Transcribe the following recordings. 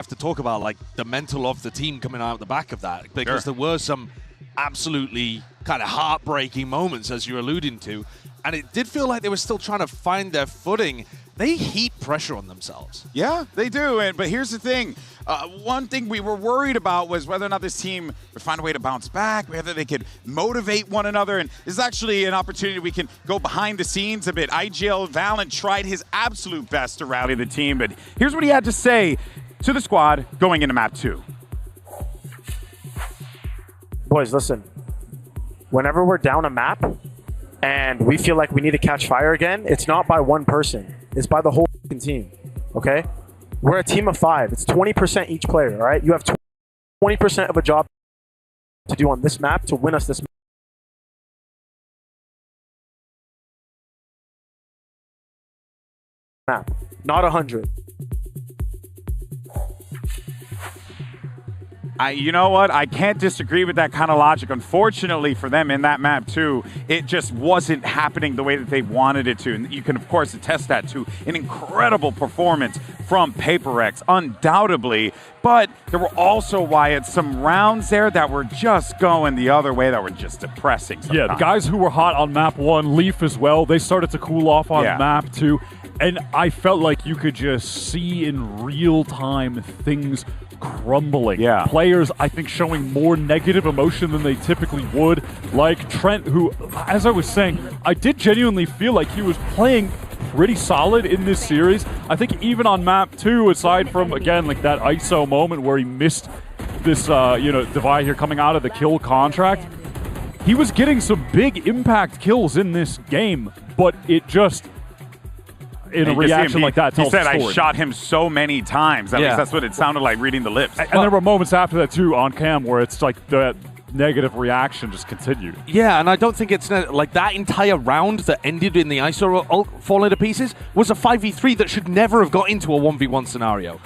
have to talk about like the mental of the team coming out the back of that, because there were some absolutely kind of heartbreaking moments, as you're alluding to, and it did feel like they were still trying to find their footing. They heap pressure on themselves. Yeah, they do. But here's the thing. One thing we were worried about was whether or not this team would find a way to bounce back, whether they could motivate one another. And this is actually an opportunity we can go behind the scenes a bit. IGL Valorant tried his absolute best to rally the team, but here's what he had to say to the squad going into map 2. Boys, listen. Whenever we're down a map and we feel like we need to catch fire again, it's not by one person. It's by the whole team, okay? We're a team of 5. It's 20% each player, all right? You have 20% of a job to do on this map to win us this map, not 100. You know what? I can't disagree with that kind of logic. Unfortunately for them in that map too, it just wasn't happening the way that they wanted it to. And you can, of course, attest that to an incredible performance from PaperX, undoubtedly. But there were also, Wyatt, some rounds there that were just going the other way, that were just depressing sometimes. Yeah, the guys who were hot on map 1, Leaf as well, they started to cool off on map 2. And I felt like you could just see in real time things crumbling. Yeah. Players, I think, showing more negative emotion than they typically would. Like Trent, who, as I was saying, I did genuinely feel like he was playing pretty solid in this series. I think even on map 2, aside from, again, like that ISO moment where he missed this, Divide here coming out of the kill contract, he was getting some big impact kills in this game, but it just... in a reaction like that, he said, I shot him so many times. At least that's what it sounded like reading the lips. And there were moments after that, too, on cam where it's like the negative reaction just continued. Yeah, and I don't think it's like that entire round that ended in the ISO ult falling to pieces was a 5v3 that should never have got into a 1v1 scenario.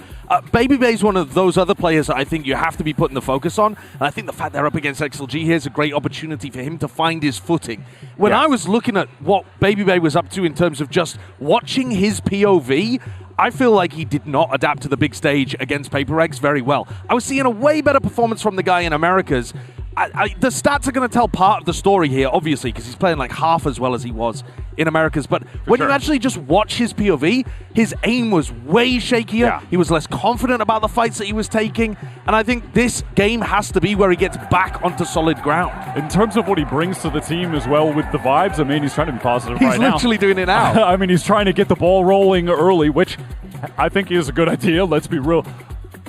Baby is one of those other players that I think you have to be putting the focus on. And I think the fact they're up against XLG here is a great opportunity for him to find his footing. When I was looking at what Baby was up to in terms of just watching his POV, I feel like he did not adapt to the big stage against PaperX very well. I was seeing a way better performance from the guy in Americas. The stats are going to tell part of the story here, obviously, because he's playing like half as well as he was in Americas. But when you actually just watch his POV, his aim was way shakier. Yeah. He was less confident about the fights that he was taking. And I think this game has to be where he gets back onto solid ground. In terms of what he brings to the team as well with the vibes, I mean, he's trying to be positive right now. He's literally doing it now. I mean, he's trying to get the ball rolling early, which I think is a good idea. Let's be real.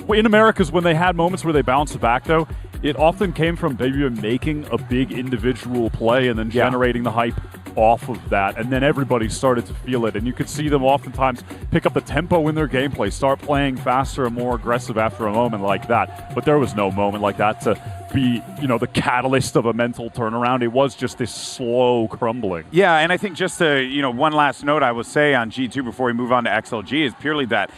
In Americas, when they had moments where they bounced back, though, it often came from Baby making a big individual play and then generating the hype off of that. And then everybody started to feel it. And you could see them oftentimes pick up the tempo in their gameplay, start playing faster and more aggressive after a moment like that. But there was no moment like that to be, the catalyst of a mental turnaround. It was just this slow crumbling. Yeah, and I think just to, one last note I will say on G2 before we move on to XLG is purely that,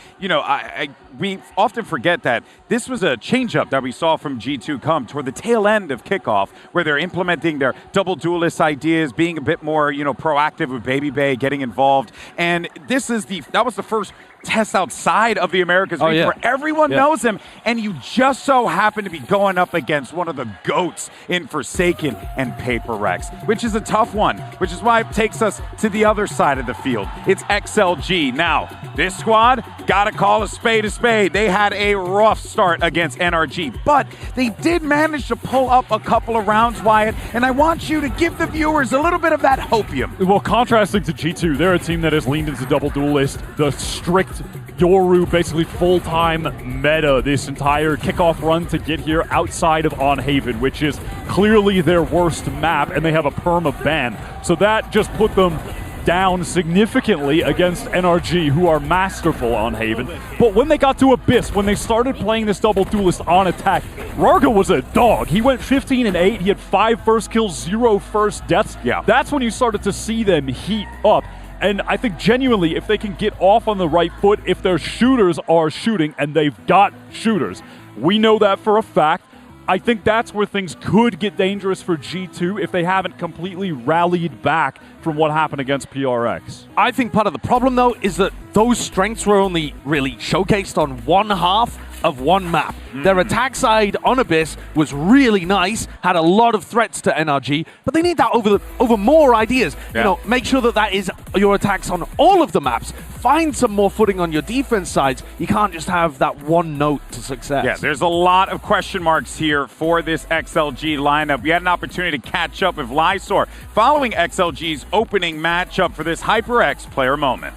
we often forget that this was a changeup that we saw from G2 come toward the tail end of kickoff, where they're implementing their double duelist ideas, being a bit more, proactive with Baby Bay, getting involved. And that was the first test outside of the Americas region where everyone knows him, and you just so happen to be going up against one of the GOATs in Forsaken and PaperX, which is a tough one, which is why it takes us to the other side of the field. It's XLG. Now, this squad, gotta call a spade a spade. They had a rough start against NRG, but they did manage to pull up a couple of rounds, Wyatt, and I want you to give the viewers a little bit of that hopium. Well, contrasting to G2, they're a team that has leaned into double duelist, the strict Yoru, basically full-time meta this entire kickoff run to get here outside of On Haven, which is clearly their worst map, and they have a perma ban. So that just put them down significantly against NRG, who are masterful on Haven. But when they got to Abyss, when they started playing this double duelist on attack, Rargo was a dog. He went 15-8. He had 5 first kills, 0 first deaths. Yeah. That's when you started to see them heat up. And I think genuinely, if they can get off on the right foot, if their shooters are shooting, and they've got shooters, we know that for a fact, I think that's where things could get dangerous for G2 if they haven't completely rallied back from what happened against PRX. I think part of the problem, though, is that those strengths were only really showcased on one half of one map. Their attack side on Abyss was really nice, had a lot of threats to NRG, but they need that over more ideas. Yeah. You know, make sure that that is your attacks on all of the maps. Find some more footing on your defense sides. You can't just have that one note to success. Yeah, there's a lot of question marks here for this XLG lineup. We had an opportunity to catch up with Lysor following XLG's opening matchup for this HyperX player moment.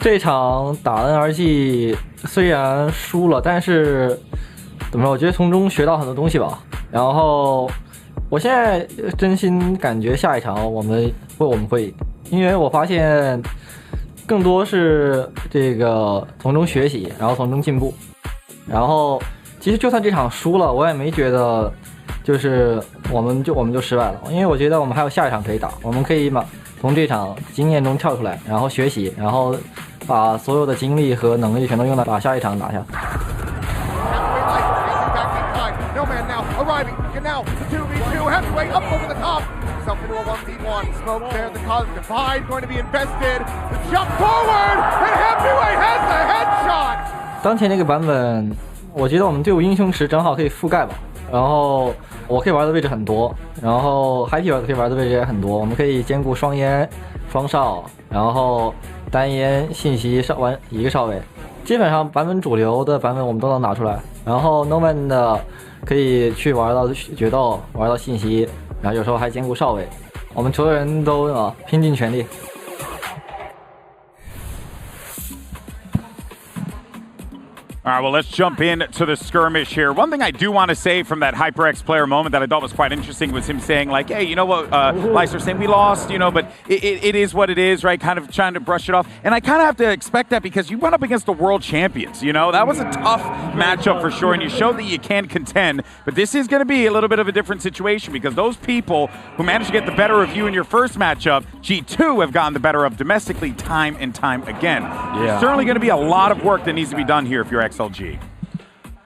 这场打 NRG 虽然输了，但是怎么说？我觉得从中学到很多东西吧。然后我现在真心感觉下一场我们会赢，因为我发现更多是这个从中学习，然后从中进步。然后其实就算这场输了，我也没觉得就是我们就失败了，因为我觉得我们还有下一场可以打，我们可以从这场经验中跳出来，然后学习，然后把所有的精力和能力全都用来把下一场打下。当前这个版本，我觉得我们队伍英雄池正好可以覆盖吧。然后我可以玩的位置很多，然后 Happy 可以玩的位置也很多，我们可以兼顾双烟、双哨，然后单烟、信息一个哨位，基本上版本主流的版本我们都能拿出来。然后 Noman 的可以去玩到决斗，玩到信息，然后有时候还兼顾哨位，我们所有人都拼尽全力。All right, well, let's jump into the skirmish here. One thing I do want to say from that HyperX player moment that I thought was quite interesting was him saying, like, hey, you know what, Lysor saying we lost, you know, but it is what it is, right? Kind of trying to brush it off. And I kind of have to expect that because you went up against the world champions, you know? That was a tough matchup for sure, and you showed that you can contend. But this is going to be a little bit of a different situation because those people who managed to get the better of you in your first matchup, G2 have gotten the better of domestically time and time again. Yeah. There's certainly going to be a lot of work that needs to be done here if you're XLG.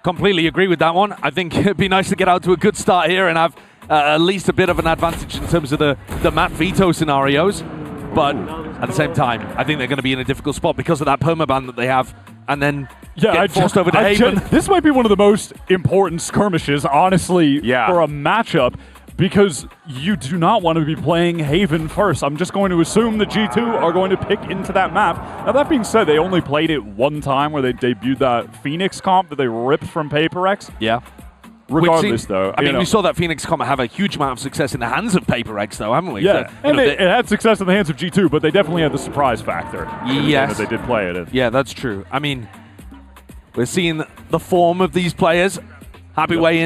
Completely agree with that one. I think it'd be nice to get out to a good start here and have at least a bit of an advantage in terms of the map veto scenarios. But at the same time, I think they're going to be in a difficult spot because of that permaban that they have, and then get forced over to Haven. This might be one of the most important skirmishes, honestly, for a matchup. Because you do not want to be playing Haven first. I'm just going to assume the G2 are going to pick into that map. Now, that being said, they only played it one time where they debuted that Phoenix comp that they ripped from PaperX. Yeah. Regardless, though. I mean, we saw that Phoenix comp have a huge amount of success in the hands of PaperX, though, haven't we? Yeah, so, and it had success in the hands of G2, but they definitely had the surprise factor. Yes. That they did play it in. Yeah, that's true. I mean, we're seeing the form of these players. Happy way in.